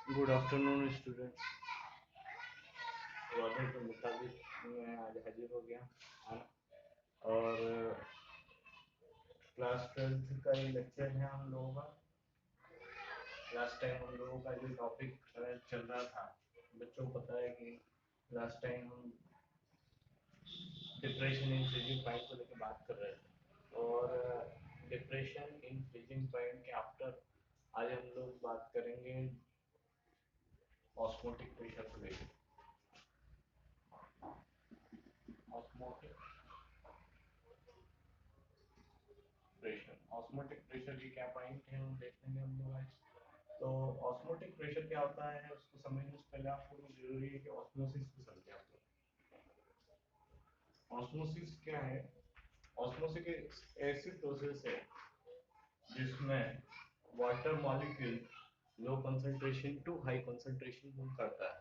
Good afternoon students. वादे के मुताबिक मैं आज हाजिर हो गया है ना। और क्लास 12th का ये लेक्चर है हम लोगों का। लास्ट टाइम हम लोगों का जो टॉपिक चल रहा था, बच्चों को पता है कि लास्ट टाइम हम डिप्रेशन इन फ्रीजिंग पॉइंट को लेकर बात कर रहे थे। और डिप्रेशन इन फ्रीजिंग पॉइंट के आफ्टर आज हम लोग बात करेंगे ऑस्मोटिक प्रेशर को लेकर। ऑस्मोटिक प्रेशर, ऑस्मोटिक प्रेशर के क्या पॉइंट है वो देख लेंगे हम लोग आज। तो ऑस्मोटिक प्रेशर क्या होता है उसको समझने से पहले आपको जरूरी है कि ऑस्मोसिस को समझे आप लोग। ऑस्मोसिस क्या है? ऑस्मोसिस एक ऐसी प्रोसेस है जिसमें water molecule low concentration to high concentration move करता है।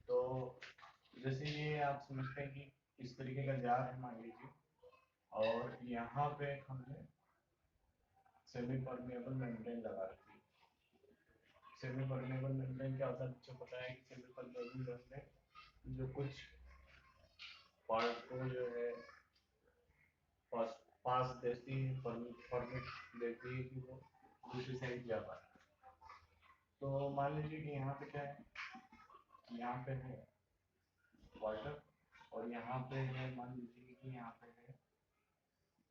तो जैसे ये आप समझते हैं कि इस तरीके का जार है मान लीजिए, और यहाँ पे हमने सेमी परमेबल मेम्ब्रेन लगा रखी है। सेमी परमेबल मेम्ब्रेन क्या होता है बच्चों को पता है कि सेमी परमेबल मेम्ब्रेन जो कुछ पार्ट को जो है पास पास देती है, परमिट देती है कि वो दूसरी साइड जा पाए। तो मान लीजिए कि यहाँ पे क्या है, यहाँ पे है वाटर, और यहाँ पे है मान लीजिए कि यहाँ पे है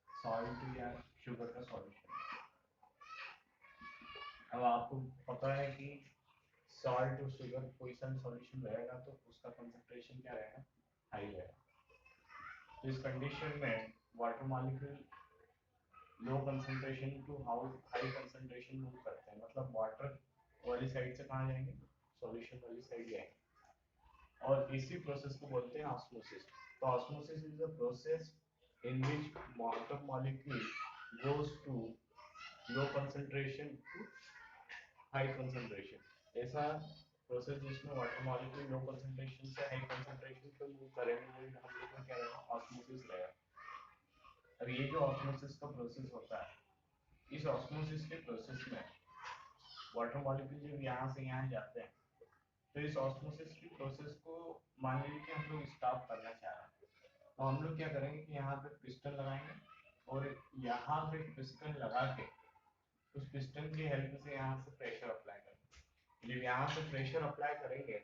सॉल्ट या शुगर का सॉल्यूशन। अब आपको पता है कि सॉल्ट और शुगर कोई सा सॉल्यूशन रहेगा तो उसका कंसंट्रेशन क्या रहेगा, हाई रहेगा। तो इस कंडीशन में water molecule low concentration to high concentration move करते हैं, मतलब वाटर वाली साइड से कहाँ जाएंगे, सॉल्यूशन वाली साइड जाएंगे। और इसी प्रोसेस को बोलते हैं ऑस्मोसिस। तो osmosis is a process in which water molecule goes to low concentration to high concentration. ऐसा प्रोसेस जिसमें वाटर मॉलिक्यूल लो कंसंट्रेशन से हाई कंसंट्रेशन पे मूव करेंगे वो हम लोग का क्या रहेगा, ऑस्मोसिस रहेगा। अब ये जो ऑस्मोसिस का प्रोसेस होता है, इस ऑस्मोसिस के प्रोसेस में वाटर मॉलिक्यूल जब यहाँ से यहाँ जाते हैं, तो इस ऑस्मोसिस की प्रोसेस को मान लीजिए कि हम लोग स्टॉप करना चाह रहे हैं, तो हम लोग क्या करेंगे कि यहाँ पे पिस्टन लगाएंगे, और यहाँ पे पिस्टन लगा के उस पिस्टन की हेल्प से यहाँ से प्रेशर अप्लाई करेंगे। जब यहाँ से प्रेशर अप्लाई करेंगे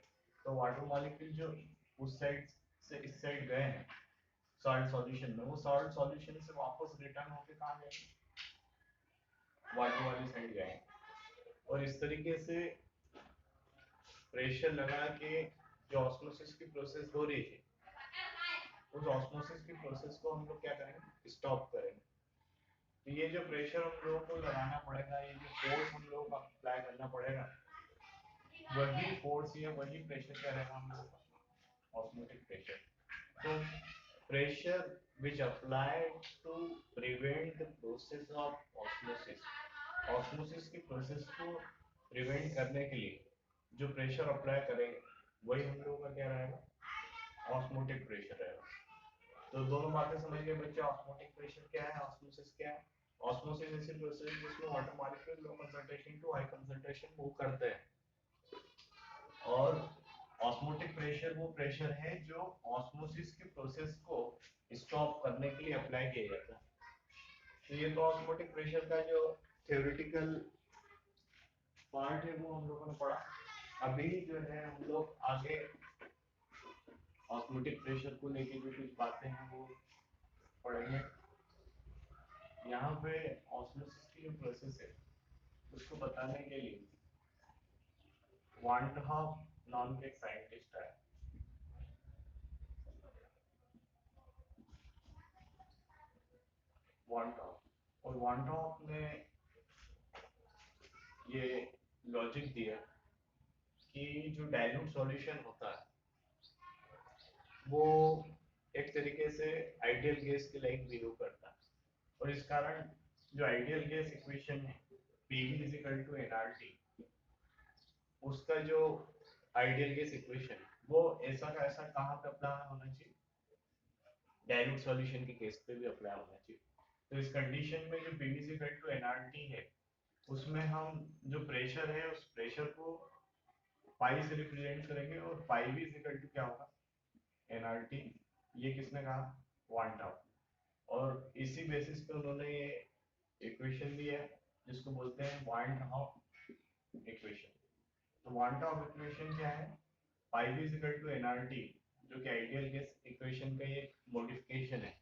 तो वाटर मॉलिक्यूल जो उस साइड से इस साइड गए हैं सॉल्ट सॉल्यूशन में, वो सॉल्ट सॉल्यूशन से वापस रिटर्न होके कहाँ जाएंगे, वाटर वाली साइड जाएंगे। और इस तरीके से प्रेशर लगा के जो ऑस्मोसिस की प्रोसेस हो रही है, उस ऑस्मोसिस की प्रोसेस को हम लोग क्या करेंगे, स्टॉप करेंगे। तो ये जो प्रेशर हम लोगों को लगाना पड़ेगा, ये जो फोर्स हम लोगों को अप्लाई करना पड़ेगा, वही फोर्स या वही प्रेशर क्या रहेगा हम लोगों का, ऑस्मोटिक प्रेशर। तो pressure which applied to prevent the process of osmosis, osmosis की प्रोसेस को प्रिवेंट करने के लिए जो प्रेशर अप्लाई करेंगे वही हम लोगों का क्या रहेगा, ऑस्मोटिक प्रेशर रहेगा। तो दोनों बातें समझ गए बच्चे, ऑस्मोटिक प्रेशर क्या है, ऑस्मोसिस क्या है। ऑस्मोसिस ऐसी प्रोसेस जिसमें water molecule low concentration to high concentration move करते हैं, और ऑस्मोटिक प्रेशर वो प्रेशर है जो ऑस्मोसिस के प्रोसेस को स्टॉप करने के लिए अप्लाई किया जाता है। तो ये तो ऑस्मोटिक प्रेशर का जो थ्योरेटिकल पार्ट है वो हम लोगों ने पढ़ा। अभी जो है हम लोग आगे ऑस्मोटिक प्रेशर को लेके जो कुछ बातें हैं वो पढ़ेंगे। यहाँ पे ऑस्मोसिस की जो प्रोसेस है उसको बताने के लिए वान हॉफ नाम के एक साइंटिस्ट है। वान हॉफ, और वान हॉफ ने ये लॉजिक दिया कि जो डाइल्यूट सॉल्यूशन होता है वो एक तरीके से आइडियल गैस के लाइक बिहेव करता है, और इस कारण जो आइडियल गैस इक्वेशन है PV is equal to NRT, उसका जो आइडियल गैस इक्वेशन वो ऐसा का ऐसा कहाँ पे अप्लाई होना चाहिए, डाइल्यूट सॉल्यूशन के केस पे भी अप्लाई होना चाहिए। तो इस कंडीशन में जो PV is equal to NRT है, उसमें हम जो प्रेशर है उस प्रेशर को पाई से रिप्रेजेंट करेंगे और पाई भी इज इक्वल टू क्या होगा, एनआरटी। ये किसने कहा, वान टाउ। और इसी बेसिस पे उन्होंने ये इक्वेशन दी है जिसको बोलते हैं वान टाउ इक्वेशन। तो वान टाउ इक्वेशन क्या है, पाई भी इज इक्वल टू एनआरटी, जो कि आइडियल गैस इक्वेशन का ये मॉडिफिकेशन है,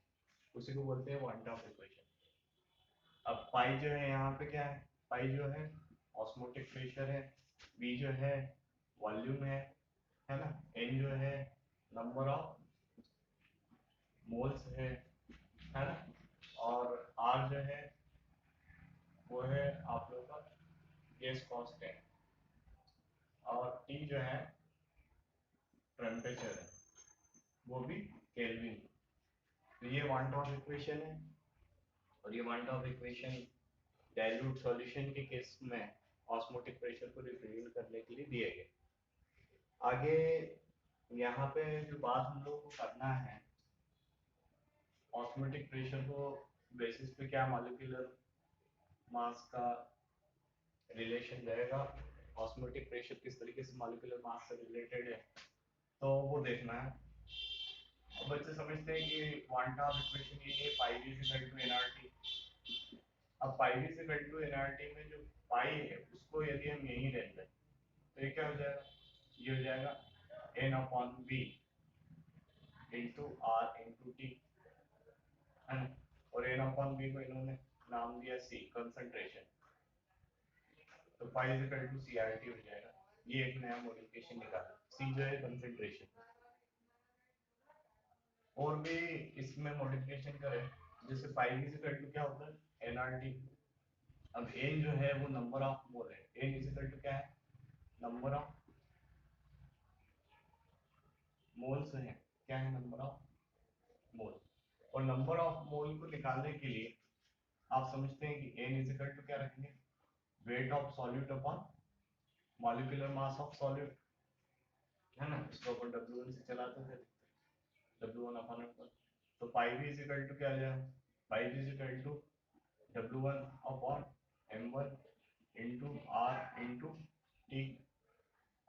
उसी को बोलते हैं वान टाउ इक्वेशन। अब पाई जो है यहाँ पे क्या है, पाई जो है ऑस्मोटिक प्रेशर है, बी जो है वॉल्यूम है ना, एन जो है नंबर ऑफ मोल्स है ना, और आर जो है वो है आप लोगों का गैस कांस्टेंट, और टी जो है टेम्परेचर है, वो भी केल्विन। तो ये वन टॉप इक्वेशन है, और ये one top equation dilute solution के केस में ऑस्मोटिक प्रेशर को रिप्रेजेंट करने के लिए दिए गए। आगे यहाँ पे जो बात हम लोग को करना है, ऑस्मोटिक प्रेशर को बेसिस पे क्या मॉलिक्यूलर मास का रिलेशन रहेगा, ऑस्मोटिक प्रेशर किस तरीके से मॉलिक्यूलर मास से रिलेटेड है, तो वो देखना है। अब बच्चे समझते हैं कि क्वांटा ऑफ इक्वेशन ये pi V is equal to NRT. अब pi V is equal to NRT में जो पाई है उसको यदि हम यहीं ले लें तो ये क्या हो जाएगा, ये हो जाएगा n upon V into R into T, है ना। और एन अपॉन बी को इन्होंने नाम दिया सी, कंसंट्रेशन। तो pi is equal to C R T हो जाएगा। ये एक नया मॉडिफिकेशन निकाला, सी जो है कंसंट्रेशन। और भी इसमें मॉडिफिकेशन करें, जैसे पाई इज इक्वल टू क्या होता है, एनआरटी। अब एन जो है वो नंबर ऑफ मोल है, एन इज इक्वल टू क्या है, नंबर ऑफ मोल्स है, क्या है, नंबर ऑफ मोल। और नंबर ऑफ मोल को निकालने के लिए आप समझते हैं कि एन इज इक्वल टू क्या रखेंगे, wait of solute upon molecular mass of solute, है ना। इसको अपन W1 से चलाते थे, W1 अपॉन M1। तो पाई भी इज इक्वल टू क्या आ जाएगा, पाई भी is equal to W1 upon M1 into R into T.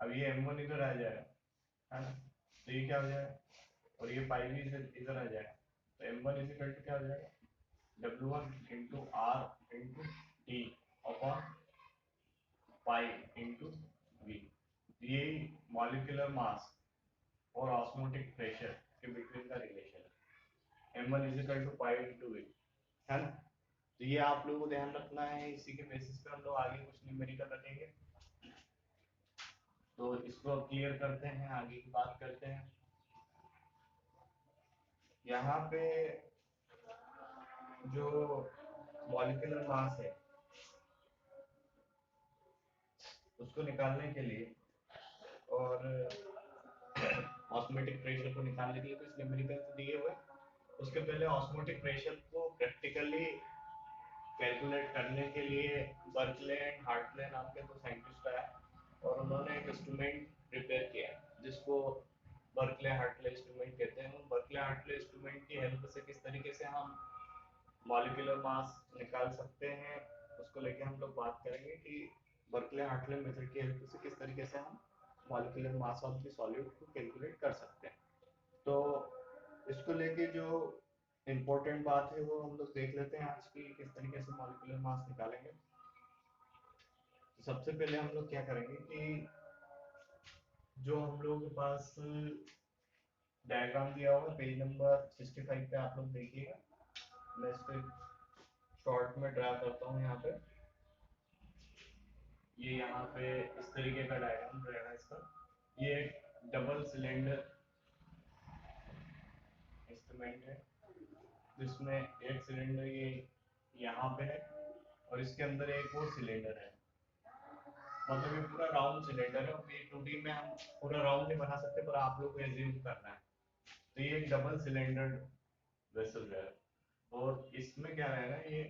अब ये M1 इधर आ जाएगा, है ना, तो ये क्या हो जाएगा, और ये पाई भी इधर आ जाएगा, तो M1 इज इक्वल टू क्या हो जाएगा, W1 into R into T upon pi into V. ये मॉलिक्यूलर मास और ऑस्मोटिक प्रेशर के बिटवीन का रिलेशन है, M1 is equal to pi into V, है ना। तो ये आप लोगों को ध्यान रखना है, इसी के बेसिस पे हम लोग आगे कुछ न्यूमेरिकल रखेंगे। तो इसको अब क्लियर करते हैं, आगे की बात करते हैं। यहाँ पे जो मॉलिक्यूलर मास है उसको निकालने के लिए और ऑस्मोटिक प्रेशर को निकालने के लिए कुछ न्यूमेरिकल तो दिए हुए, उसके पहले ऑस्मोटिक प्रेशर को प्रैक्टिकली कैलकुलेट करने के लिए बर्कले एंड हार्टले नाम के दो साइंटिस्ट आए, और उन्होंने एक इंस्ट्रूमेंट प्रिपेयर किया जिसको बर्कले हार्टले इंस्ट्रूमेंट कहते हैं। उन बर्कले हार्टले इंस्ट्रूमेंट की हेल्प से किस तरीके से हम मॉलिक्यूलर मास निकाल सकते हैं, उसको लेके हम लोग बात करेंगे कि बर्कले हार्टले मेथड की हेल्प से किस तरीके से हम molecular mass of the solute को कैलकुलेट कर सकते हैं। तो इसको लेके जो इम्पोर्टेंट बात है वो हम लोग देख लेते हैं आज की, किस तरीके से मॉलिक्यूलर मास निकालेंगे। तो सबसे पहले हम लोग क्या करेंगे कि जो हम लोगों के पास डायग्राम दिया होगा पेज नंबर 65 पे, आप लोग देखिएगा। मैं इसको शॉर्ट में ड्रा करता हूँ यहाँ पे। ये यहाँ पे इस तरीके का डायग्राम रहेगा इसका। ये एक डबल सिलेंडर इंस्ट्रूमेंट है जिसमें एक सिलेंडर ये यहाँ पे है और इसके अंदर एक और सिलेंडर है, मतलब ये पूरा राउंड सिलेंडर है। और ये 2D में हम पूरा राउंड नहीं बना सकते, पर आप लोग को एज्यूम करना है। तो ये एक डबल सिलेंडर वेसल है, और इसमें क्या रहेगा, ये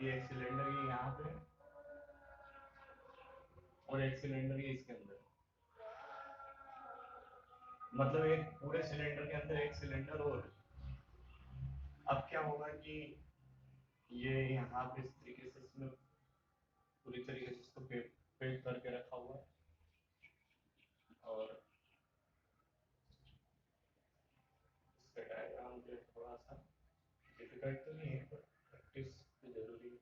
एक सिलेंडर ये यहाँ पे और एक सिलेंडर ये इसके अंदर, मतलब एक पूरे सिलेंडर के अंदर एक सिलेंडर और है। अब क्या होगा कि ये यहाँ पे इस तरीके से इसमें पूरी तरीके से इसको पैक करके रखा हुआ है। डिफिकल्ट तो नहीं है पर प्रैक्टिस भी जरूरी है।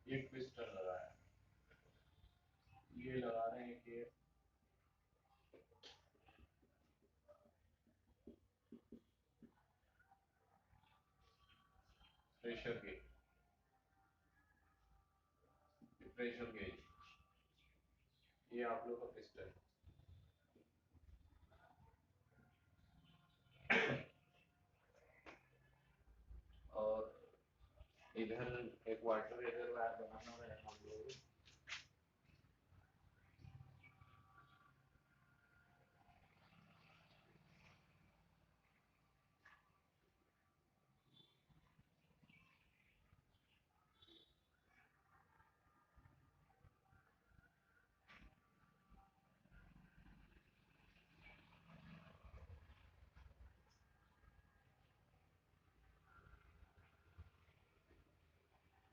ये ट्विस्टर लगाया, ये लगा रहे हैं कि प्रेशर गेज, प्रेशर गेज, ये आप लोग का पिस्टन। और इधर एक वाटर रिजर्वायर बनाना है हम लोग।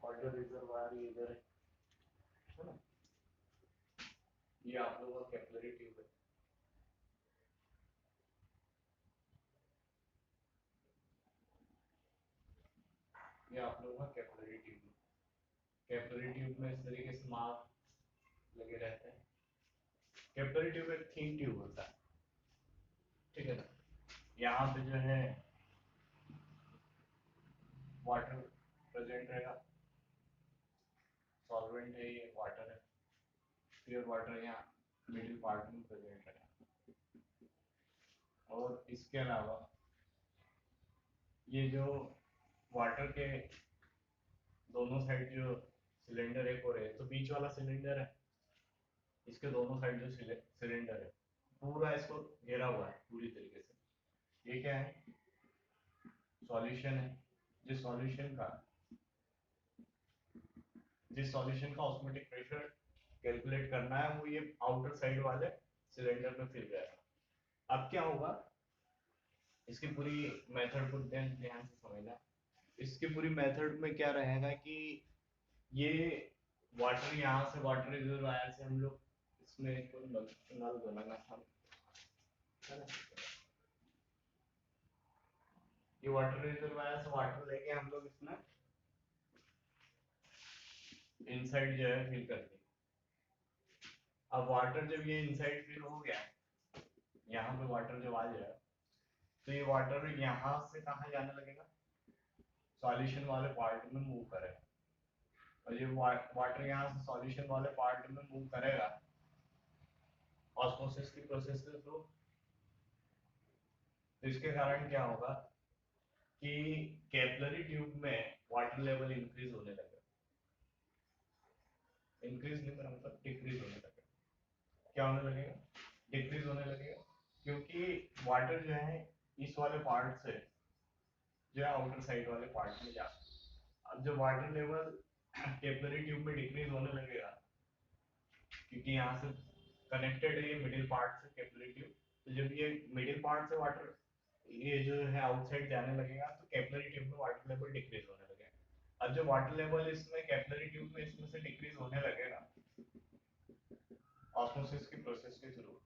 वाटर रिजर्वायर इधर है ना, ये आप लोगों का कैपिलरी ट्यूब है। ये आप लोगों का कैपिलरी ट्यूब है। कैपिलरी ट्यूब में इस तरीके से मार्क लगे रहते हैं। कैपिलरी ट्यूब एक थिन ट्यूब होता है, ठीक है ना। यहाँ पे जो है वाटर प्रेजेंट रहेगा, सॉल्वेंट है, ये वाटर है, प्योर वाटर यहाँ मिडिल पार्ट में प्रेजेंट रहेगा। और इसके अलावा ये जो वाटर के दोनों साइड जो सिलेंडर एक और है, तो बीच वाला सिलेंडर है, इसके दोनों साइड जो सिलेंडर है पूरा इसको घेरा हुआ है पूरी तरीके से। ये क्या है, सॉल्यूशन है। जिस सॉल्यूशन का जिस सॉल्यूशन का ऑस्मोटिक प्रेशर कैलकुलेट करना है वो ये आउटर साइड वाले सिलेंडर में फिल जाएगा। अब क्या होगा, इसकी पूरी मेथड को ध्यान से समझना। इसकी पूरी मेथड में क्या रहेगा कि ये वाटर यहाँ से वाटर रिजर्वायर से हम लोग इसमें कोई नल बनाना था, है ना। ये वाटर रिजर्वायर से वाटर लेके हम लोग इसमें इनसाइड जो है फिल कर दी। अब वाटर जब ये इनसाइड फिल हो गया, यहाँ पे वाटर जब आ जाए तो ये वाटर यहाँ से कहाँ जाने लगेगा, सॉल्यूशन वाले पार्ट में मूव करेगा। और ये वाटर यहाँ से सॉल्यूशन वाले पार्ट में मूव करेगा ऑस्मोसिस की प्रोसेस के थ्रू। तो इसके कारण क्या होगा कि कैपिलरी ट्यूब में वाटर लेवल इंक्रीज होने लगेगा, इंक्रीज नहीं मेरा मतलब डिक्रीज होने लगेगा। क्या होने लगेगा, डिक्रीज होने लगेगा, क्योंकि वाटर जो है इस वाले पार्ट से जो है आउटर साइड वाले पार्ट में जा। अब जब वाटर लेवल कैपिलरी ट्यूब में डिक्रीज होने लगेगा, क्योंकि यहाँ से कनेक्टेड है ये मिडिल पार्ट से कैपिलरी ट्यूब, तो जब ये मिडिल पार्ट से वाटर ये जो है आउटसाइड जाने लगेगा तो कैपिलरी ट्यूब में वाटर लेवल डिक्रीज होने लगेगा। अब जब वाटर लेवल इसमें कैपिलरी ट्यूब में इसमें से डिक्रीज होने लगेगा ऑस्मोसिस की प्रोसेस के थ्रू,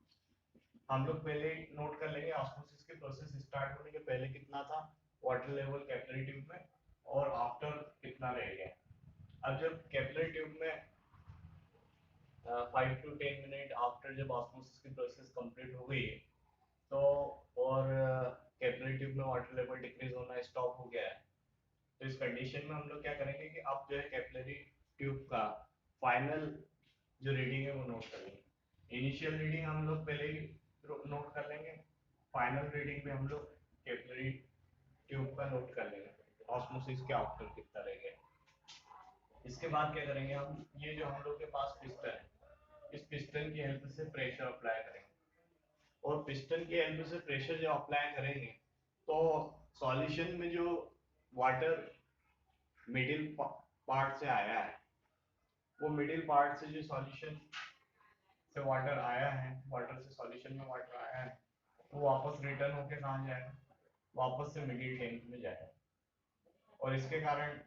हम लोग पहले नोट कर लेंगे ऑस्मोसिस की प्रोसेस स्टार्ट होने के पहले कितना था वाटर लेवल कैपिलरी ट्यूब में और आफ्टर कितना रह गया। अब जब कैपिलरी ट्यूब में 5 to 10 मिनट आफ्टर जब ऑस्मोसिस की प्रोसेस कंप्लीट हो गई तो और कैपिलरी ट्यूब में वाटर लेवल डिक्रीज होना स्टॉप हो गया है, तो इस कंडीशन में हम लोग क्या करेंगे कि अब जो है कैपिलरी ट्यूब का फाइनल जो रीडिंग है वो नोट करेंगे। इनिशियल रीडिंग हम लोग पहले ही नोट कर लेंगे, फाइनल रीडिंग में हम लोग कैपिलरी ट्यूब का नोट कर लेंगे, ऑस्मोसिस के आउटपुट कितना रह गया। इसके बाद क्या करेंगे हम, ये जो हम लोग के पास पिस्टन है, इस पिस्टन की हेल्प से प्रेशर अप्लाई करेंगे, और पिस्टन की हेल्प से प्रेशर जब अप्लाई करेंगे तो सॉल्यूशन में जो वाटर मिडिल पार्ट से आया है, वो मिडिल पार्ट से जो सॉल्यूशन से वाटर आया है, वाटर से सॉल्यूशन में वाटर आया है, वो वापस रिटर्न होके कहाँ जाएगा, वापस से मिडिल टैंक में जाएगा। और इसके कारण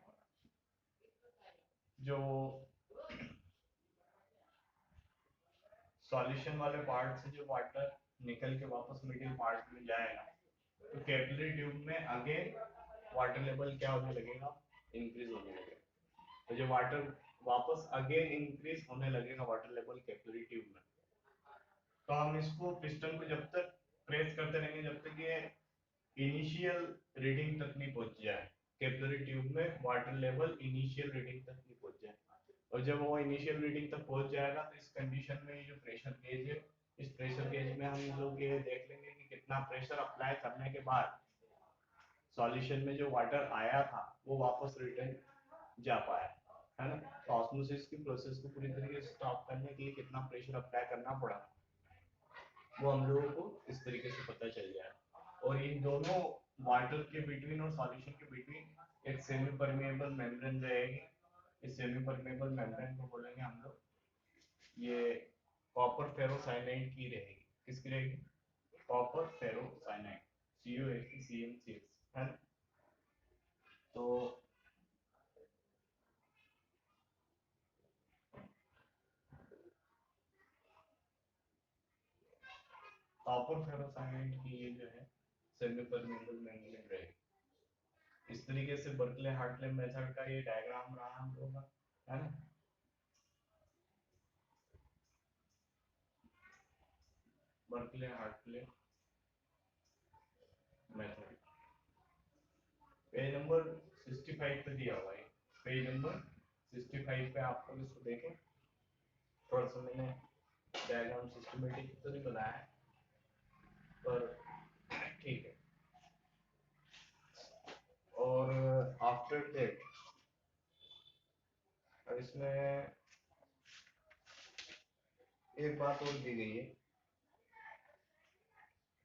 जो सॉल्यूशन वाले पार्ट से जो वाटर निकल के वापस मिडिल पार्ट में जाएगा, तो कैपिलरी ट्यूब में अगेन वाटर लेवल क्या होने लगेगा, इंक्रीज होने लगेगा। तो जो वाटर वापस अगेन इंक्रीज होने लगेगा वाटर लेवल कैपिलरी ट्यूब में, तो हम इसको पिस्टन को जब तक प्रेस करते रहेंगे जब तक ये इनिशियल रीडिंग तक नहीं पहुंच जाए, कैपिलरी ट्यूब में वाटर लेवल इनिशियल रीडिंग तक नहीं पहुंच जाए। और जब वो इनिशियल रीडिंग तक पहुंच जाएगा तो इस कंडीशन में ये जो प्रेशर गेज है, इस प्रेशर गेज में हम लोग ये देख लेंगे कि कितना प्रेशर अप्लाई करने के बाद सॉल्यूशन में जो वाटर आया था वो वापस रिटर्न जा पाया, है ना। तो ऑस्मोसिस की प्रोसेस को पूरी तरीके से स्टॉप करने के लिए कितना प्रेशर अप्लाई करना पड़ा, वो हम लोगों को इस तरीके से पता चल जाए। और इन दोनों वाटर के बिटवीन और सॉल्यूशन के बिटवीन एक सेमी परमेएबल मेम्ब्रेन रहेगी। इस सेमी परमेएबल मेम्ब्रेन को बोलेंगे हम लोग, ये कॉपर फेरोसाइनाइड की रहेगी। किसकी रहेगी, कॉपर फेरोसाइनाइड, CuCl है ना। तो कॉपर फेरोसाइनाइड की ये जो है सेमी परमेएबल मेम्ब्रेन रहेगी। इस तरीके से बर्कले हार्टले मेथड का ये डायग्राम रहा हम लोगों का, है ना। Berkeley Hartley method page number 65 पे दिया हुआ है, पेज नंबर 65 पे आपको इसको देखें। थोड़ा सा मैंने डायग्राम सिस्टमेटिक तो नहीं बनाया है, पर ठीक है। और आफ्टर दैट इसमें एक बात और दी गई है,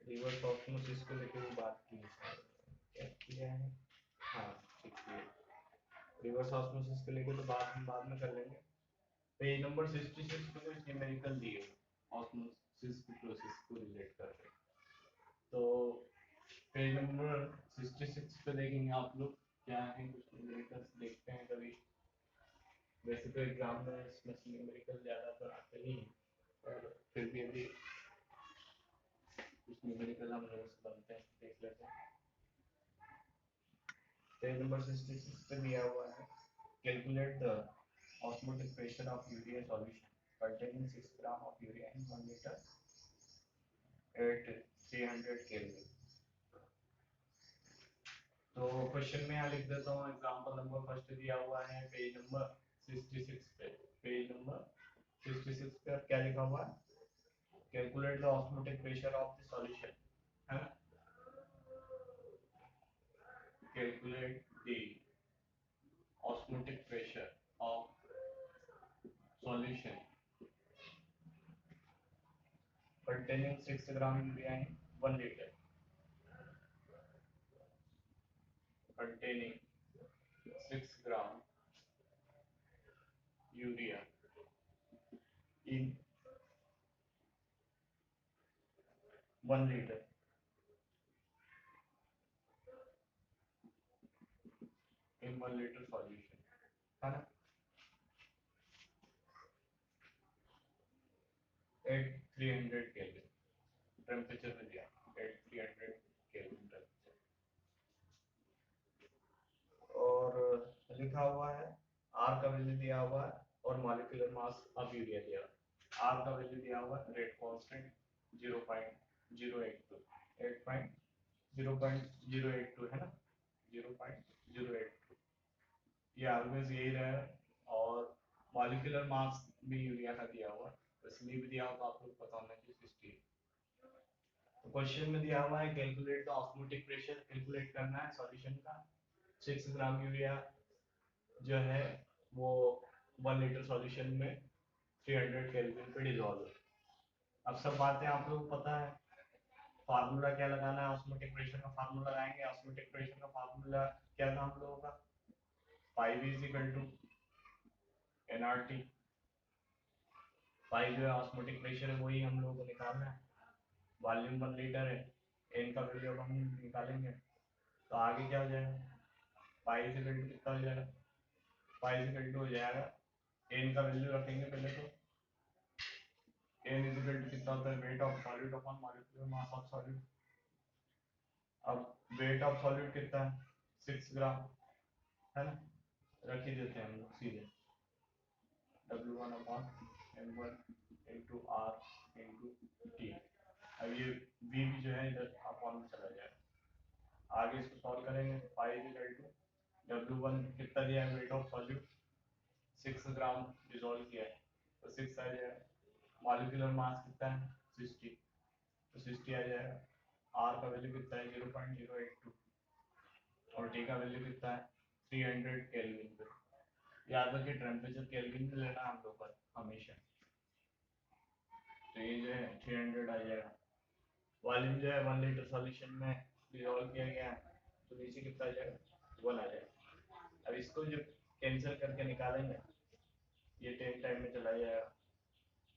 रिवर्स ऑस्मोसिस को लेकर भी बात की है, क्या किया है, हाँ ठीक है। रिवर्स ऑस्मोसिस को लेकर तो बात हम बाद में कर लेंगे। पेज नंबर 66 पे कुछ न्यूमेरिकल दिए ऑस्मोसिस की प्रोसेस को रिलेट करके। तो पेज नंबर 66 पे देखेंगे आप लोग क्या है, कुछ न्यूमेरिकल्स देखते हैं कभी। वैसे तो एग्जाम में इसमें न्यूमेरिकल ज़्यादातर आते नहीं हैं, पर फिर भी अभी कुछ न्यूमेरिकल हम लोगों से बनते हैं, देख लेते हैं। पेज नंबर 66 पे दिया हुआ है, calculate the osmotic pressure of urea solution containing 6 gram of urea in 1 liter at 300 Kelvin। तो क्वेश्चन में यहाँ लिख देता हूँ, एग्जांपल नंबर फर्स्ट दिया हुआ है पेज नंबर 66 पे। पेज नंबर 66 पे क्या लिखा हुआ है, calculate the osmotic pressure of the solution, है ना। Calculate the osmotic pressure of solution containing 6 gram urea in 1 liter containing 6 gram urea in 1 liter in 1 liter solution, है ना। at 300 Kelvin टेम्परेचर में दिया, at 300 Kelvin टेम्परेचर। और लिखा हुआ है आर का वैल्यू दिया हुआ है और मॉलिक्यूलर मास ऑफ यूरिया दिया हुआ है। आर का वैल्यू दिया हुआ है रेट कांस्टेंट 0.082, 0.082 है ना, 0.082, ये ऑलवेज यही रहेगा। और मॉलिक्यूलर मास भी यूरिया का दिया हुआ है, इसलिए भी दिया हो तो आप लोग पता होना चाहिए 60। तो क्वेश्चन में दिया हुआ है calculate the osmotic pressure, calculate करना है सॉल्यूशन का। 6 ग्राम यूरिया जो है वो 1 लीटर सॉल्यूशन में 300 केल्विन पे डिजोल्व है। अब सब बातें आप लोग पता है। फार्मूला क्या लगाना है, ऑस्मोटिक प्रेशर का फार्मूला लगाएंगे। ऑस्मोटिक प्रेशर का फार्मूला क्या था हम लोगों का, pi V is equal to NRT. Pi जो है ऑस्मोटिक प्रेशर है, वही हम लोगों को निकालना है। वॉल्यूम 1 लीटर है, एन का वैल्यू अब हम निकालेंगे तो आगे क्या हो जाएगा, पाई इज इक्वल टू कितना हो जाएगा, पाई इज इक्वल टू हो जाएगा, एन का वैल्यू रखेंगे पहले तो, एन इज इक्वल टू कितना होता है, weight of solute upon molecular mass of solute. अब वेट ऑफ सॉल्यूट कितना है, 6 ग्राम है ना, रख ही देते हैं हम लोग सीधे, W1 upon M1 into R into T। अब ये V भी जो है इधर अपॉन में चला जाएगा। आगे इसको सॉल्व करेंगे, पाई इज इक्वल टू W1 कितना दिया है, weight of solute 6 gram dissolve किया है तो 6 आ जाएगा। मॉलिक्यूलर मास कितना है 60, तो 60 आ जाएगा। R का वैल्यू कितना है 0.082 और T का वैल्यू कितना है 300 केल्विन पे। याद रखिए टेम्परेचर केल्विन में लेना है हम लोग पर हमेशा। तो ये जो है 300 आ जाएगा। वॉल्यूम जो है 1 लीटर सॉल्यूशन में डिसॉल्व किया गया है तो नीचे कितना आ जाएगा, 1 आ जाएगा। अब इसको जब कैंसिल करके निकालेंगे, ये 10 टाइम में चला जाएगा,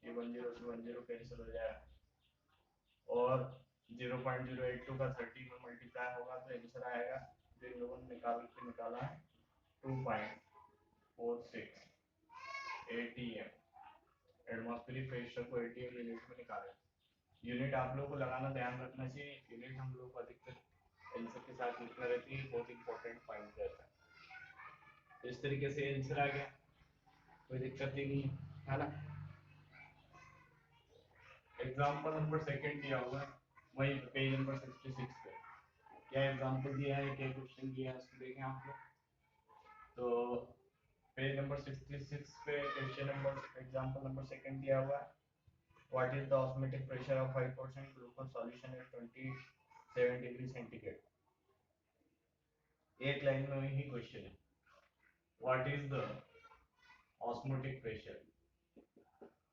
ये 10 से 10 कैंसिल हो जाएगा और 0.082 का 30 में मल्टीप्लाई होगा तो आंसर आएगा जो इन लोगों ने निकाला है 2.46 ATM। एटमॉस्फेरिक प्रेशर को ATM यूनिट में निकालें। यूनिट आप लोगों को लगाना ध्यान रखना चाहिए, यूनिट हम लोग को अधिकतर आंसर के साथ लिखना रहती है, बहुत इंपॉर्टेंट पॉइंट रहता है। इस तरीके से आंसर आ गया, कोई दिक्कत ही नहीं है ना। एग्जांपल नंबर सेकंड दिया हुआ है वही पेज नंबर 66 पे, क्या एग्जांपल दिया है, क्या क्वेश्चन दिया है उसको देखें आप लोग। तो पेज नंबर 66 पे question number example number second दिया हुआ है, what is the osmotic pressure of 5% glucose solution at 27 degree centigrade. एक लाइन में ही क्वेश्चन है, what is the osmotic pressure,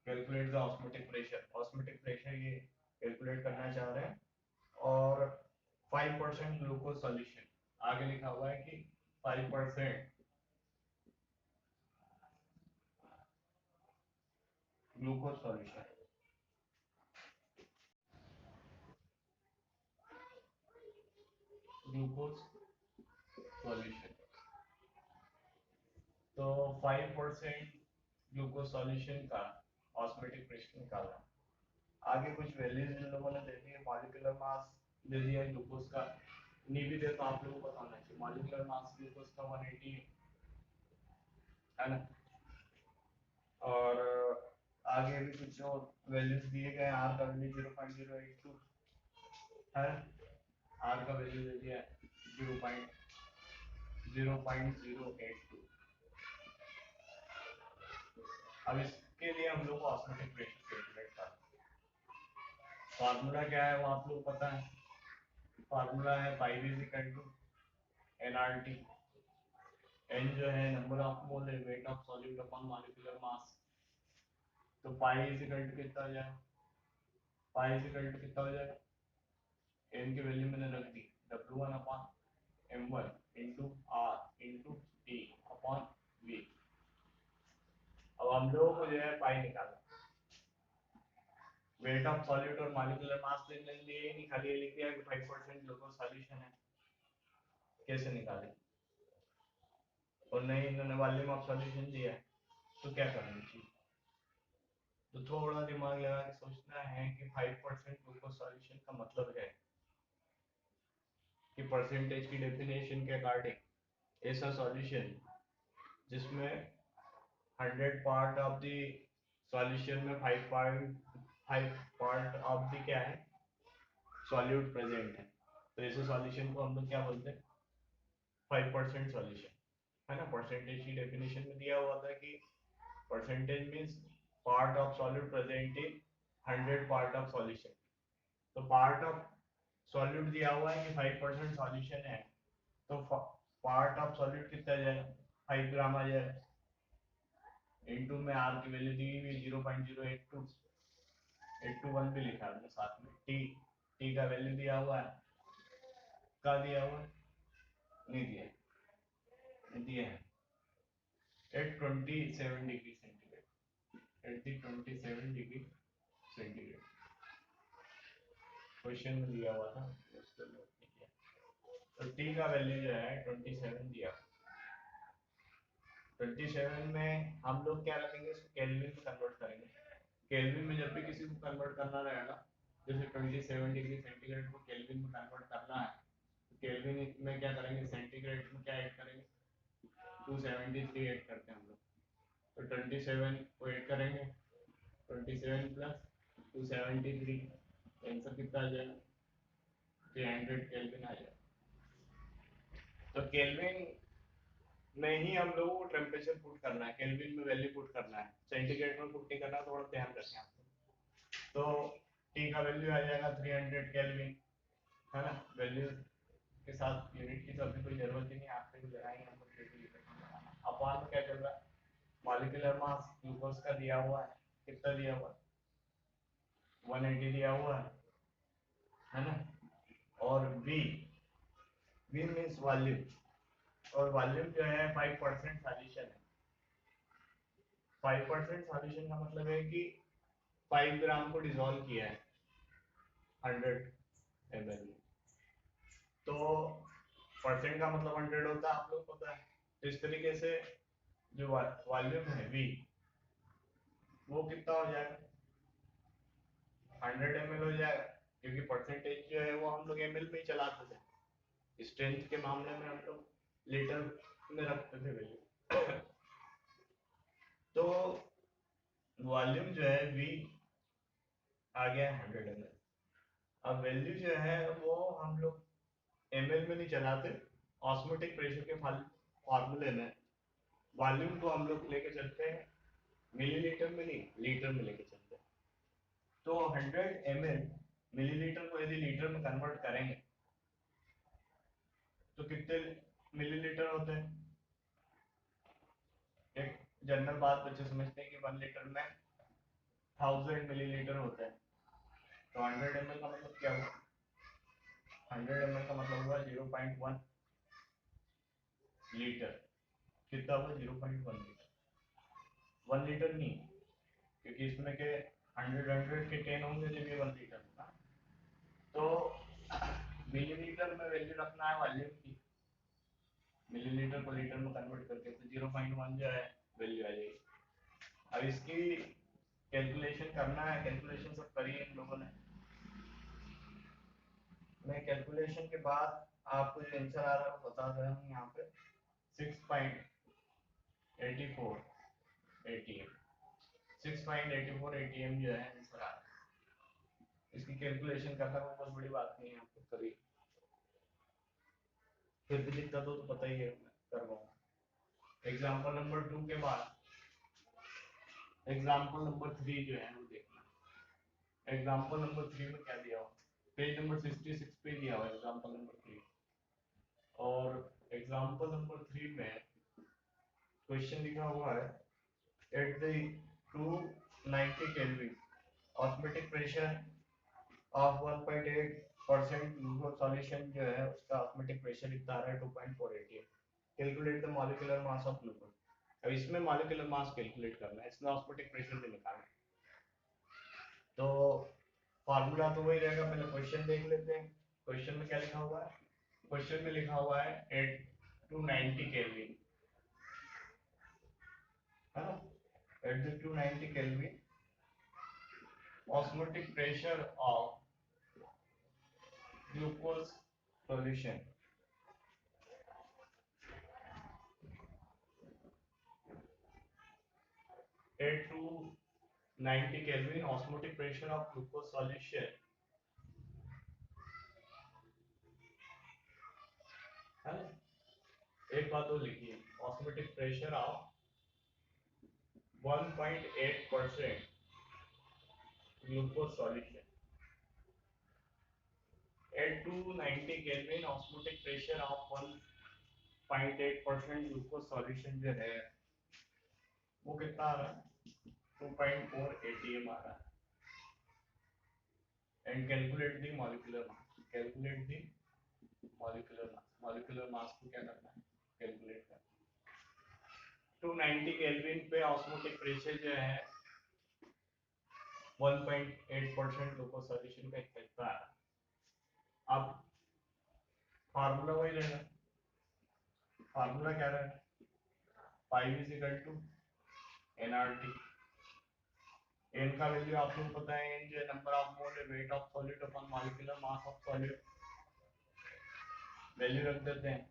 calculate the osmotic pressure. Osmotic pressure ये calculate करना चाह रहे हैं और 5% ग्लूकोज सॉल्यूशन, आगे लिखा हुआ है कि 5% ग्लूकोज सॉल्यूशन, ग्लूकोज सॉल्यूशन। तो 5% ग्लूकोज सॉल्यूशन का ऑस्मोटिक प्रेशर निकालना। आगे कुछ वैल्यूज इन लोगों ने दे दी है, मॉलिक्यूलर मास दे दिया है ग्लूकोज का, नहीं भी दे तो आप लोगों को बताना चाहिए। मॉलिक्यूलर मास ग्लूकोज का 180 है ना, और आगे भी कुछ और वैल्यूज दिए गए हैं। आर का वैल्यू 0.082 है, आर का वैल्यू दे दिया 0.082। अब इसके लिए हम लोग ऑस्मोटिक प्रेशर कैलकुलेट करना, फार्मूला क्या है वो आप लोग पता है। फार्मूला है pi V equal to NRT, N जो है नंबर ऑफ मोल है, weight of solute upon molecular mass. तो पाई इज इक्वल टू कितना हो जाएगा, पाई इज इक्वल टू कितना हो जाएगा, एन की वैल्यू मैंने रख दी W1 upon M1 into R into T upon V। अब हम लोगों को जो है पाई निकालना, वेट ऑफ सॉल्यूट और मॉलिक्यूलर मास लेने लिए नहीं, खाली ये लिख दिया कि 5% ग्लूकोज सॉल्यूशन है, कैसे निकालें। और नहीं इन्होंने वॉल्यूम ऑफ सॉल्यूशन दिया है तो क्या करना चाहिए, तो थोड़ा दिमाग लगा के सोचना है कि 5% ग्लूकोज सॉल्यूशन का मतलब है कि परसेंटेज की डेफिनेशन के अकॉर्डिंग ऐसा सॉल्यूशन जिसमें 100 पार्ट ऑफ द सॉल्यूशन में 5 पार्ट ऑफ द क्या है सॉल्यूट प्रेजेंट है, तो ऐसे सॉल्यूशन को हम लोग क्या बोलते हैं 5% सॉल्यूशन है ना। परसेंटेज की डेफिनेशन में दिया हुआ था कि percentage means part of solute present in 100 part of solution. तो पार्ट ऑफ सॉल्यूट दिया हुआ है कि 5% सॉल्यूशन है, तो पार्ट ऑफ सॉल्यूट कितना आ जाएगा, 5 ग्राम आ जाएगा। इनटू में आर की वैल्यू दी हुई 0.0821 भी लिखा है साथ में। टी का वैल्यू दिया हुआ है, का दिया हुआ है, नहीं दिया है at 27 degree centigrade, at the 27 degree centigrade question में दिया हुआ था, उसको नोट नहीं किया। तो टी का वैल्यू जो है 27 दिया। 27 में हम लोग क्या लगेंगे, इसको केल्विन में कन्वर्ट करेंगे। केल्विन में जब भी किसी को कन्वर्ट करना रहेगा, जैसे 27 डिग्री सेंटीग्रेड को केल्विन में कन्वर्ट करना है, तो केल्विन में क्या करेंगे, सेंटीग्रेड में क्या ऐड करेंगे, 273 ऐड करते हैं हम लोग। तो 27 को ऐड करेंगे, 27 प्लस 273, आंसर कितना आ जाएगा, 300 केल्विन आ जाएगा। तो केल्विन में ही हम लोगों को टेम्परेचर पुट करना है, केल्विन में वैल्यू पुट करना है, सेंटीग्रेड में पुट नहीं करना, थोड़ा ध्यान रखें आप। तो टी का वैल्यू आ जाएगा 300 केल्विन, है ना। वैल्यू के साथ यूनिट की तो अभी कोई जरूरत ही नहीं, आपसे भी लगाएंगे हम लोग। अपॉन में क्या चल रहा है, मॉलिक्यूलर मास ग्लूकोज का दिया हुआ है, कितना दिया हुआ है, 180 दिया हुआ है ना। और V मीन्स वॉल्यूम, और वॉल्यूम जो है 5% सॉल्यूशन है। 5% सॉल्यूशन का मतलब है कि 5 ग्राम को डिसॉल्व किया है 100 ml में। तो परसेंट का मतलब 100 होता है, आप लोग पता है। तो इस तरीके से जो वॉल्यूम है V, वो कितना हो जाएगा, 100 ml हो जाएगा, क्योंकि परसेंटेज जो है वो हम लोग ml में ही चलाते थे। स्ट्रेंथ के मामले में हम लोग लीटर में रखते थे वैल्यू। तो वॉल्यूम जो है V आ गया 100 ml। अब वैल्यू जो है वो हम लोग ml में नहीं चलाते, ऑस्मोटिक प्रेशर के फार्मूले में वॉल्यूम को हम लोग लेके चलते हैं मिलीलीटर में नहीं, लीटर में लेके चलते हैं। तो 100 ml मिलीलीटर को यदि लीटर में कन्वर्ट करेंगे तो कितने मिलीलीटर होते हैं। एक जनरल बात बच्चे समझते हैं कि 1 लीटर में 1000 मिलीलीटर होते हैं। तो 100 ml का मतलब क्या हुआ, 100 ml का मतलब हुआ 0.1 लीटर। कितना हुआ, 0.1 लीटर। 1 लीटर नहीं, क्योंकि इसमें के 100 के 10 होंगे जब ये 1 लीटर होगा। तो मिलीलीटर में वैल्यू रखना है वॉल्यूम की, मिलीलीटर को लीटर में कन्वर्ट करके, तो 0.1 जो है वैल्यू आ जाएगी। अब इसकी कैलकुलेशन करना है, कैलकुलेशन सब करी है इन लोगों ने। मैं कैलकुलेशन के बाद आपको जो आंसर आ रहा है वो बता रहा हूँ यहाँ पे, 6.84 atm, 6.84 atm जो है आंसर आ रहा है। इसकी कैलकुलेशन करना कोई बहुत बड़ी बात नहीं है, आपको करी, फिर भी दिक्कत हो तो पता ही है, कर पाऊंगा। एग्जाम्पल नंबर 2 के बाद एग्जाम्पल नंबर 3 जो है वो देखना। एग्जाम्पल नंबर 3 में क्या दिया हुआ, पेज नंबर 66 पे दिया हुआ एग्जाम्पल नंबर 3। और एग्जाम्पल नंबर 3 में क्वेश्चन लिखा हुआ है, at the 290 kelvin osmotic pressure of 1.8% glucose solution जो है उसका ऑस्मोटिक प्रेशर इतना आ रहा है 2.4 atm। Calculate the molecular mass of glucose. अब इसमें मॉलिक्यूलर मास कैलकुलेट करना है, इसमें ऑस्मोटिक प्रेशर भी निकालना है। तो फार्मूला तो वही रहेगा, पहले क्वेश्चन देख लेते हैं। क्वेश्चन में क्या लिखा हुआ है, क्वेश्चन में लिखा हुआ है एट 290 केल्विन, है ना। At the 290 kelvin osmotic pressure of glucose solution at 290 kelvin osmotic pressure of glucose solution, है ना। एक बात और लिखिए, osmotic pressure of 1.8% glucose solution at 290 Kelvin osmotic pressure of 1.8% glucose solution जो है वो कितना आ रहा है 2.4 atm आ रहा है and calculate the molecular mass calculate the molecular mass को क्या करना है कैलकुलेट करना 290 केल्विन पे ऑस्मोटिक प्रेशर जो है 1.8% ग्लूकोज सॉल्यूशन का कितना आ रहा है अब फार्मूला वही रहेगा फार्मूला क्या रहेगा pi is equal to NRT n का वैल्यू आप लोगों को पता है एन जो है नंबर ऑफ मोल है weight of solid upon molecular mass of solid value रख देते हैं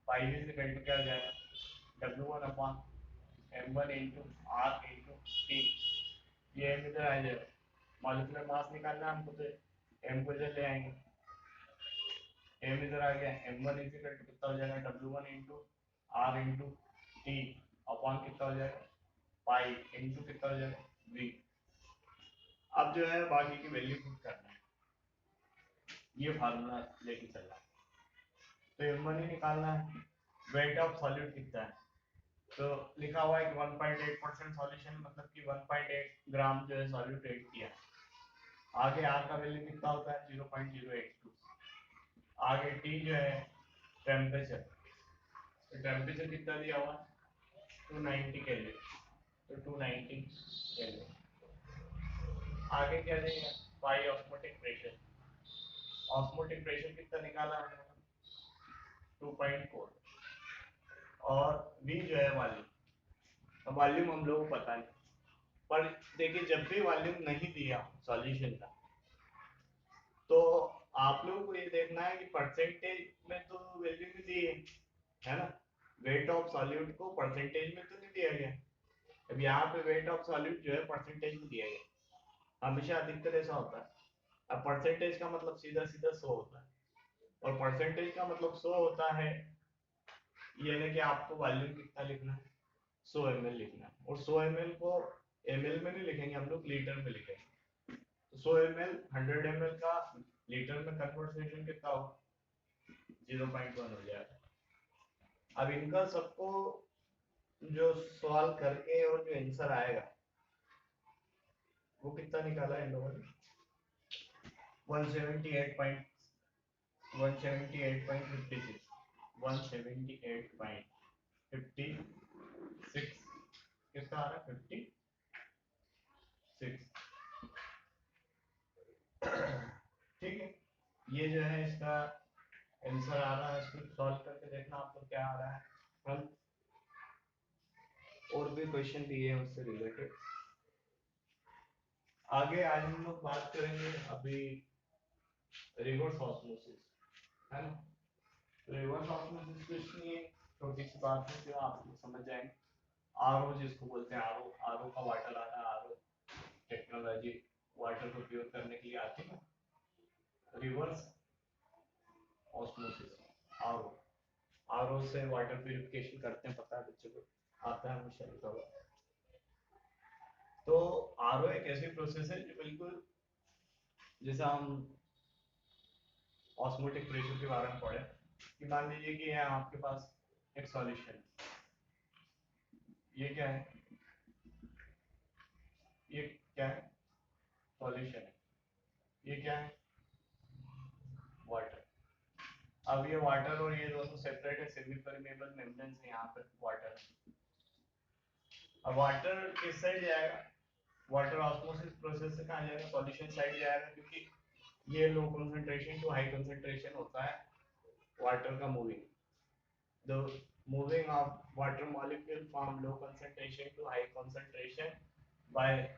पाई इज इक्वल टू क्या आ जाएगा W1 upon M1 into R into T ये M इधर आ जाएगा मॉलिक्यूलर मास निकालना है हमको तो M को इधर ले आएंगे M इधर आ गया M1 इज इक्वल टू कितना हो जाएगा W1 into R into T upon कितना हो जाएगा पाई इंटू कितना हो जाएगा V अब जो है बाकी की वैल्यू पुट करना है ये फार्मूला लेके चलना है तो M1 ही निकालना है वेट ऑफ सॉल्यूट कितना है तो लिखा हुआ है कि 1.8% सॉल्यूशन मतलब कि 1.8 ग्राम जो है सॉल्यूट ऐड किया आगे R का वैल्यू कितना होता है 0.082 आगे T जो है टेम्परेचर तो टेम्परेचर कितना दिया हुआ 290 केल्विन तो 290 केल्विन आगे क्या देंगे पाई ऑस्मोटिक प्रेशर कितना निकाला हमने 2.4 और V जो है वॉल्यूम वॉल्यूम हम लोगों को पता नहीं पर देखिए जब भी वॉल्यूम नहीं दिया सॉल्यूशन का तो आप लोगों को ये देखना है कि परसेंटेज में तो वैल्यू नहीं दी है ना वेट ऑफ सॉल्यूट को परसेंटेज में तो नहीं दिया गया अब यहाँ पे वेट ऑफ सॉल्यूट जो है परसेंटेज में दिया गया हमेशा अधिकतर ऐसा होता है अब परसेंटेज का मतलब सीधा सीधा 100 होता है और परसेंटेज का मतलब 100 होता है यानी कि आपको वॉल्यूम कितना लिखना है 100 ml लिखना है और 100 ml को ml में नहीं लिखेंगे हम लोग लीटर में लिखेंगे तो 100 ml 100 ml का लीटर में कन्वर्सेशन कितना होगा 0.1 हो जाएगा अब इनका सबको जो सॉल्व करके और जो आंसर आएगा वो कितना निकाला है इन लोगों ने 178.56 178.56 कितना आ रहा है 56 ठीक है ये जो है इसका आंसर आ रहा है इसको सॉल्व करके देखना आपको क्या आ रहा है हम और भी क्वेश्चन दिए हैं उससे रिलेटेड आगे आज हम लोग बात करेंगे अभी रिवर्स ऑस्मोसिस है ना रिवर्स ऑस्मोसिस कुछ नहीं है छोटी सी बात है जो आप लोग समझ जाएंगे आरओ जिसको बोलते हैं आरओ आरओ का वाटर आ रहा है आरओ टेक्नोलॉजी वाटर को प्योर करने के लिए आती है रिवर्स ऑस्मोसिस आरओ आरओ से वाटर प्यूरिफिकेशन करते हैं पता है बच्चों को आता है हमेशा लिखा हुआ तो आरओ एक ऐसी प्रोसेस है जो बिल्कुल जैसा हम ऑस्मोटिक प्रेशर के बारे में पढ़े कि मान लीजिए कि यहाँ आपके पास एक सॉल्यूशन ये क्या है ये क्या है सॉल्यूशन है ये क्या है वाटर अब ये वाटर और ये दोनों सेपरेट है सेमी परमेबल मेम्ब्रेन से यहाँ पर वाटर अब वाटर किस साइड जाएगा वाटर ऑस्मोसिस प्रोसेस से कहाँ जाएगा सॉल्यूशन साइड जाएगा क्योंकि ये low concentration to high concentration होता है वाटर का moving the moving of water molecule from low concentration to high concentration by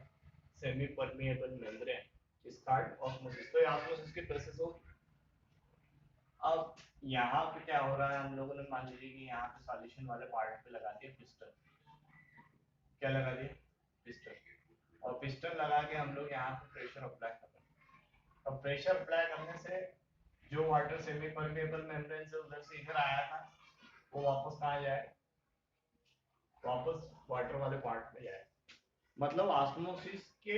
semi permeable membrane is called osmosis तो ये ऑस्मोसिस की प्रोसेस होगी अब यहाँ पे क्या हो रहा है हम लोगों ने मान लीजिए कि यहाँ पे सॉल्यूशन वाले पार्ट पे लगा दिया पिस्टन क्या लगा दिया पिस्टन और पिस्टन लगा के हम लोग यहाँ पे प्रेशर अप्लाई कर रहे हैं अब प्रेशर अप्लाई करने से जो वाटर सेमी परमेबल मेम्ब्रेन से उधर से इधर आया था वो वापस कहाँ जाए वापस वाटर वाले पार्ट में जाए मतलब ऑस्मोसिस के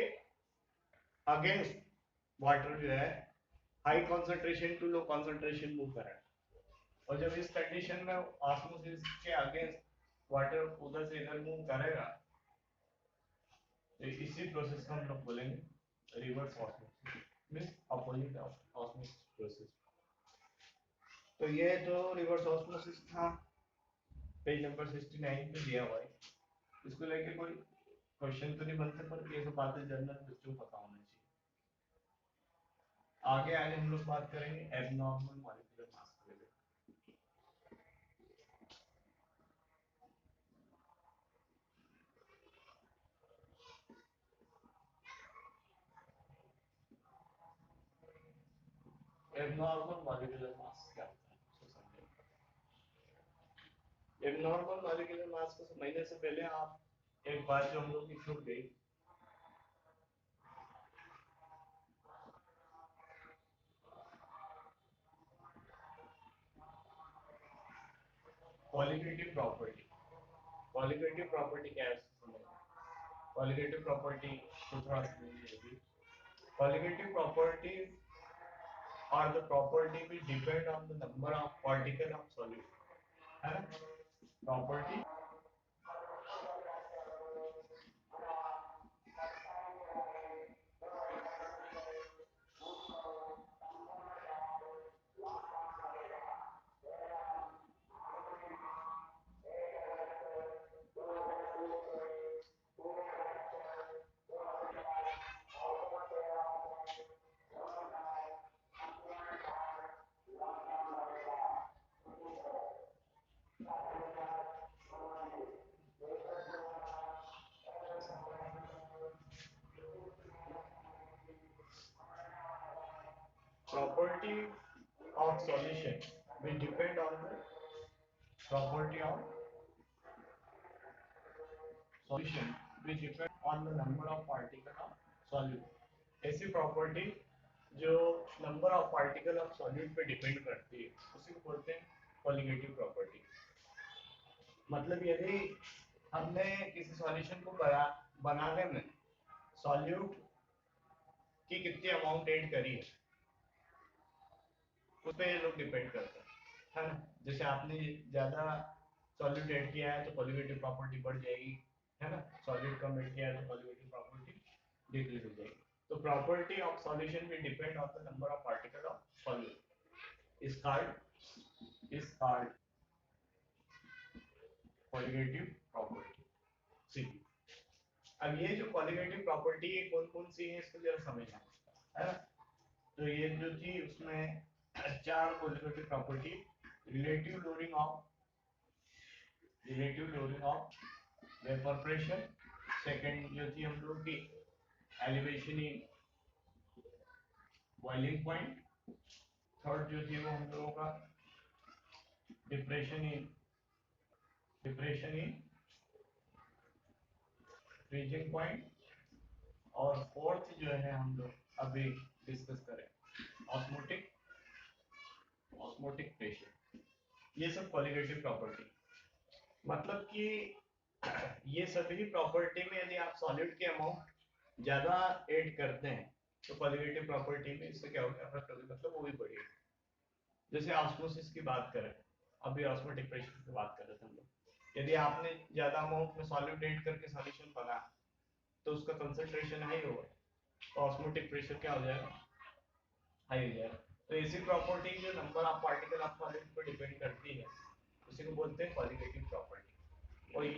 अगेंस्ट वाटर जो है high concentration to low concentration move कर रहा है, और जब इस कंडीशन में ऑस्मोसिस के अगेंस्ट वाटर उधर से इधर मूव करेगा तो इसी प्रोसेस को हम लोग बोलेंगे reverse osmosis, means opposite osmosis process. तो ये तो रिवर्स ऑस्मोसिस था, पेज नंबर 69 पे दिया हुआ है। इसको लेके कोई क्वेश्चन तो नहीं बनते, पर ये सब बातें जनरल बच्चों को पता होना चाहिए। आगे आगे हम लोग बात करेंगे एबनॉर्मल मॉलिक्यूलर मास के लिए। एबनॉर्मल मॉलिक्यूलर मास क्या होता है उसको समझें। एबनॉर्मल मॉलिक्यूलर मास को समझने से पहले आप एक बात जो हम लोग की छूट गई, क्वालिटेटिव प्रॉपर्टी। क्वालिटेटिव प्रॉपर्टी क्या है समझना। क्वालिटेटिव प्रॉपर्टी को थोड़ा समझिए। Qualitative properties are the property which depend on the number of particle of solute, है ना? Property property of solution will depend on the property of solution which depend on the number of particle of solute। ऐसी property जो number of particle of solute पे depend करती है उसी को बोलते हैं कॉलिगेटिव प्रॉपर्टी। मतलब यदि हमने किसी सॉल्यूशन को बनाने में सॉल्यूट की कितनी अमाउंट ऐड करी है उस पे ये लोग डिपेंड करते हैं, है ना? जैसे आपने ज्यादा सॉल्यूट ऐड किया है तो कॉलिगेटिव प्रॉपर्टी बढ़ जाएगी, है ना? सॉल्यूट कम ऐड किया है तो कॉलिगेटिव प्रॉपर्टी डिक्रीज हो जाएगी। तो property of solution will depend on the number of particle of solute is called colligative property सी। अब ये जो कॉलिगेटिव प्रॉपर्टी है कौन कौन सी है इसको जरा समझना है ना। तो ये जो थी उसमें चार colligative property, relative loading of vapour pressure, second जो थी हम लोग की elevation in boiling point, third जो थी वो हम लोगों का डिप्रेशन इन फ्रीजिंग पॉइंट, और फोर्थ जो है हम लोग अभी डिस्कस करें ऑस्मोटिक प्रेशर। ये सब कॉलिगेटिव प्रॉपर्टी, मतलब कि ये सभी प्रॉपर्टी में यदि आप सॉलिड के अमाउंट ज्यादा ऐड करते हैं तो कॉलिगेटिव प्रॉपर्टी में इससे क्या होगा, इफेक्ट होगी, मतलब वो भी बढ़ेगी। जैसे ऑस्मोसिस की बात करें, अभी ऑस्मोटिक प्रेशर की बात कर रहे थे हम लोग, यदि आपने ज्यादा अमाउंट में सॉलिड ऐड करके सॉल्यूशन बना तो उसका कंसंट्रेशन हाई होगा तो ऑस्मोटिक प्रेशर क्या हो जाएगा, हाई हो जाएगा। तो ऐसी प्रॉपर्टी जो number of particle of solid पर डिपेंड करती है उसी को बोलते हैं कॉलिगेटिव प्रॉपर्टी। और ये